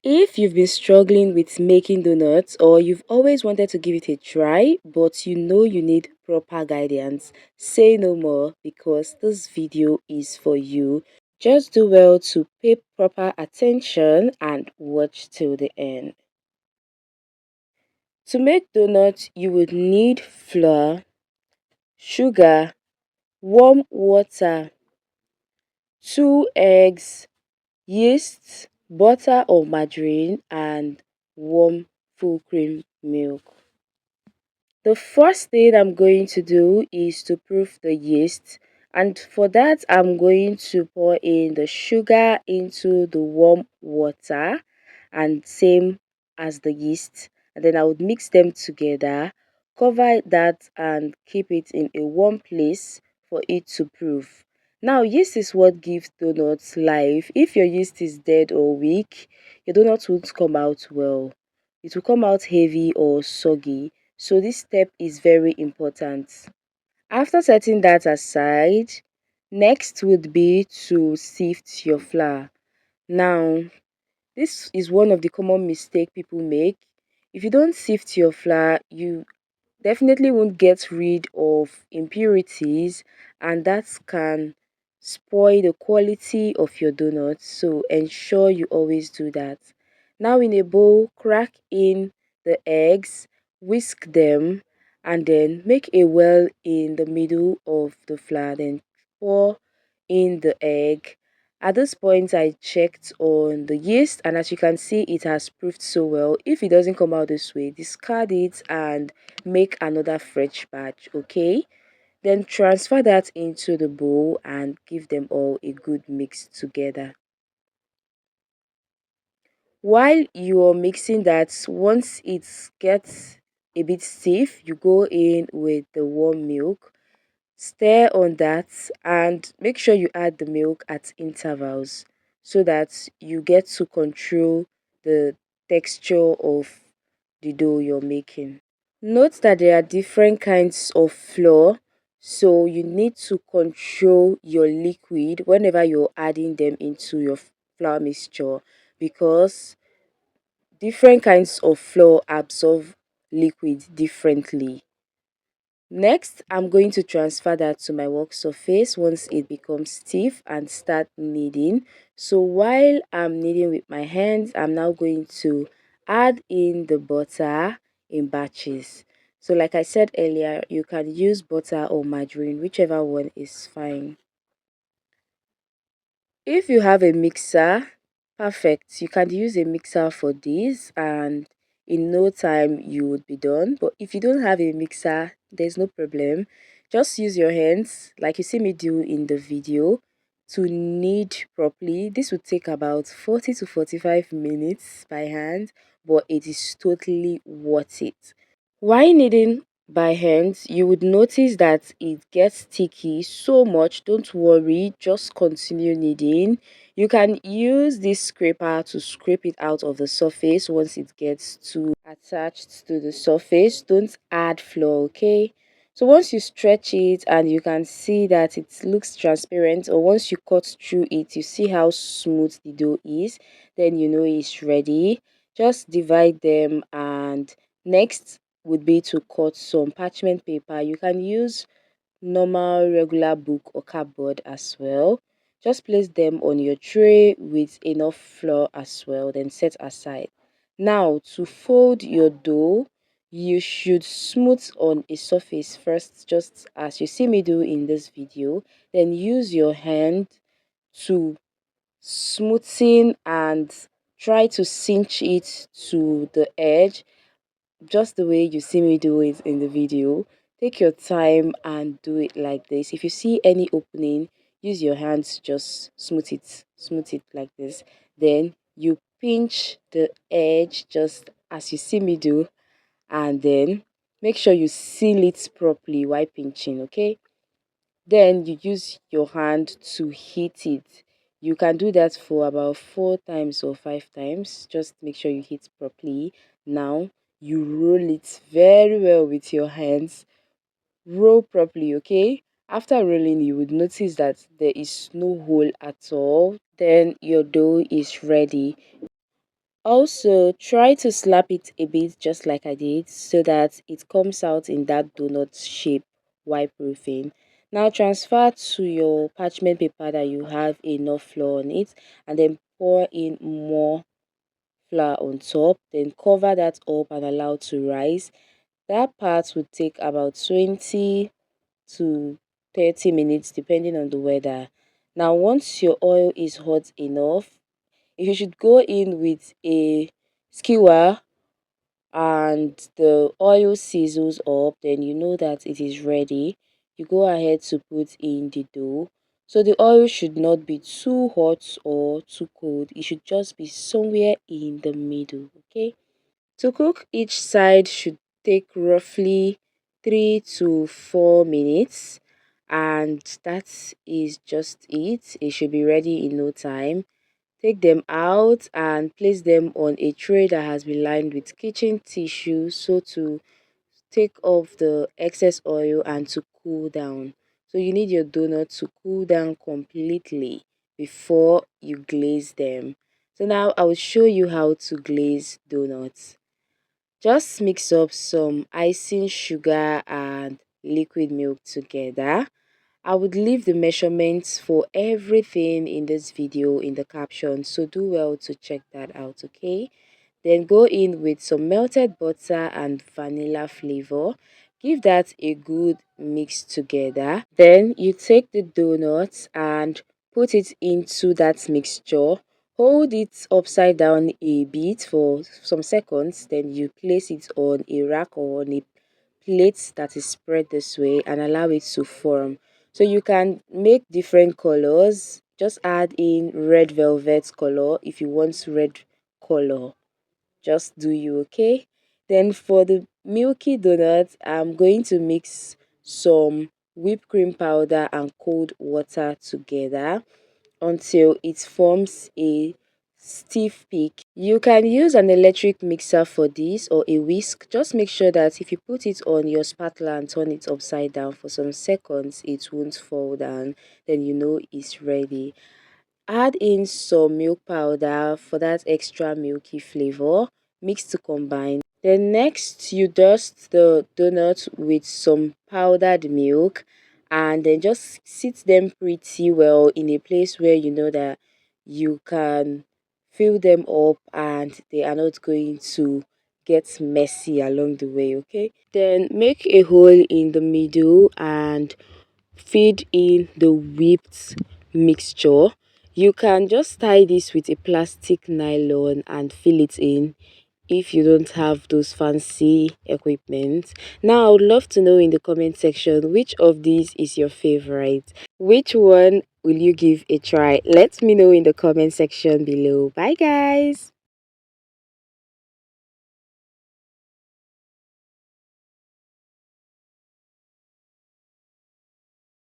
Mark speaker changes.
Speaker 1: If you've been struggling with making donuts or you've always wanted to give it a try but you know you need proper guidance, say no more because this video is for you. Just do well to pay proper attention and watch till the end. To make donuts, you would need flour, sugar, warm water, 2 eggs, yeast, butter or margarine, and warm full cream milk. The first thing I'm going to do is to proof the yeast, and for that I'm going to pour in the sugar into the warm water and same as the yeast, and then I would mix them together, cover that and keep it in a warm place for it to proof. Now yeast is what gives donuts life. If your yeast is dead or weak, your donuts won't come out well. It will come out heavy or soggy, so this step is very important. After setting that aside, next would be to sift your flour. Now, this is one of the common mistake people make. If you don't sift your flour, you definitely won't get rid of impurities, and that can spoil the quality of your donuts, so ensure you always do that. Now in a bowl, crack in the eggs, whisk them, and then make a well in the middle of the flour, then pour in the egg. At this point I checked on the yeast, and as you can see it has proved so well. If it doesn't come out this way, discard it and make another fresh batch. Okay, then transfer that into the bowl and give them all a good mix together. While you're mixing that, once it gets a bit stiff, you go in with the warm milk, stir on that, and make sure you add the milk at intervals so that you get to control the texture of the dough you're making. Note that there are different kinds of flour, so you need to control your liquid whenever you're adding them into your flour mixture, because different kinds of flour absorb liquid differently. Next, I'm going to transfer that to my work surface once it becomes stiff and start kneading. So while I'm kneading with my hands, I'm now going to add in the butter in batches. So like I said earlier, you can use butter or margarine, whichever one is fine. If you have a mixer, perfect. You can use a mixer for this and in no time you would be done. But if you don't have a mixer, there's no problem. Just use your hands like you see me do in the video to knead properly. This would take about 40 to 45 minutes by hand, but it is totally worth it. While kneading by hand, you would notice that it gets sticky so much. Don't worry, just continue kneading. You can use this scraper to scrape it out of the surface once it gets too attached to the surface. Don't add flour, okay? So once you stretch it and you can see that it looks transparent, or once you cut through it, you see how smooth the dough is, then you know it's ready. Just divide them, and next would be to cut some parchment paper. You can use normal regular book or cardboard as well. Just place them on your tray with enough flour as well, then set aside. Now to fold your dough, you should smooth on a surface first, just as you see me do in this video. Then use your hand to smoothen and try to cinch it to the edge, just the way you see me do it in the video. Take your time and do it like this. If you see any opening, use your hands, just smooth it like this. Then you pinch the edge just as you see me do, and then make sure you seal it properly while pinching, okay? Then you use your hand to hit it. You can do that for about 4 times or 5 times. Just make sure you hit properly. Now you roll it very well with your hands. Roll properly, okay? After rolling, you would notice that there is no hole at all. Then your dough is ready. Also, try to slap it a bit just like I did so that it comes out in that donut shape while proofing. Now transfer to your parchment paper that you have enough flour on it, and then pour in more flour on top. Then cover that up and allow to rise. That part would take about 20 to 30 minutes depending on the weather. Now once your oil is hot enough, if you should go in with a skewer and the oil sizzles up, then you know that it is ready. You go ahead to put in the dough. So the oil should not be too hot or too cold. It should just be somewhere in the middle, okay? To cook, each side should take roughly 3 to 4 minutes, and that is just it. It should be ready in no time. Take them out and place them on a tray that has been lined with kitchen tissue so to take off the excess oil and to cool down. So you need your donut to cool down completely before you glaze them. So now I will show you how to glaze donuts. Just mix up some icing sugar and liquid milk together. I would leave the measurements for everything in this video in the caption, so do well to check that out, okay? Then go in with some melted butter and vanilla flavor. Give that a good mix together. Then you take the donuts and put it into that mixture. Hold it upside down a bit for some seconds. Then you place it on a rack or on a plate that is spread this way and allow it to form. So you can make different colors. Just add in red velvet color if you want red color. Just do you, okay? Then for the milky donut, I'm going to mix some whipped cream powder and cold water together until it forms a stiff peak. You can use an electric mixer for this or a whisk. Just make sure that if you put it on your spatula and turn it upside down for some seconds, it won't fall down. Then you know it's ready. Add in some milk powder for that extra milky flavor. Mix to combine. Then next you dust the donut with some powdered milk and then just sit them pretty well in a place where you know that you can fill them up and they are not going to get messy along the way, okay? Then make a hole in the middle and feed in the whipped mixture. You can just tie this with a plastic nylon and fill it in if you don't have those fancy equipment. Now I would love to know in the comment section which of these is your favorite. Which one will you give a try? Let me know in the comment section below. Bye guys.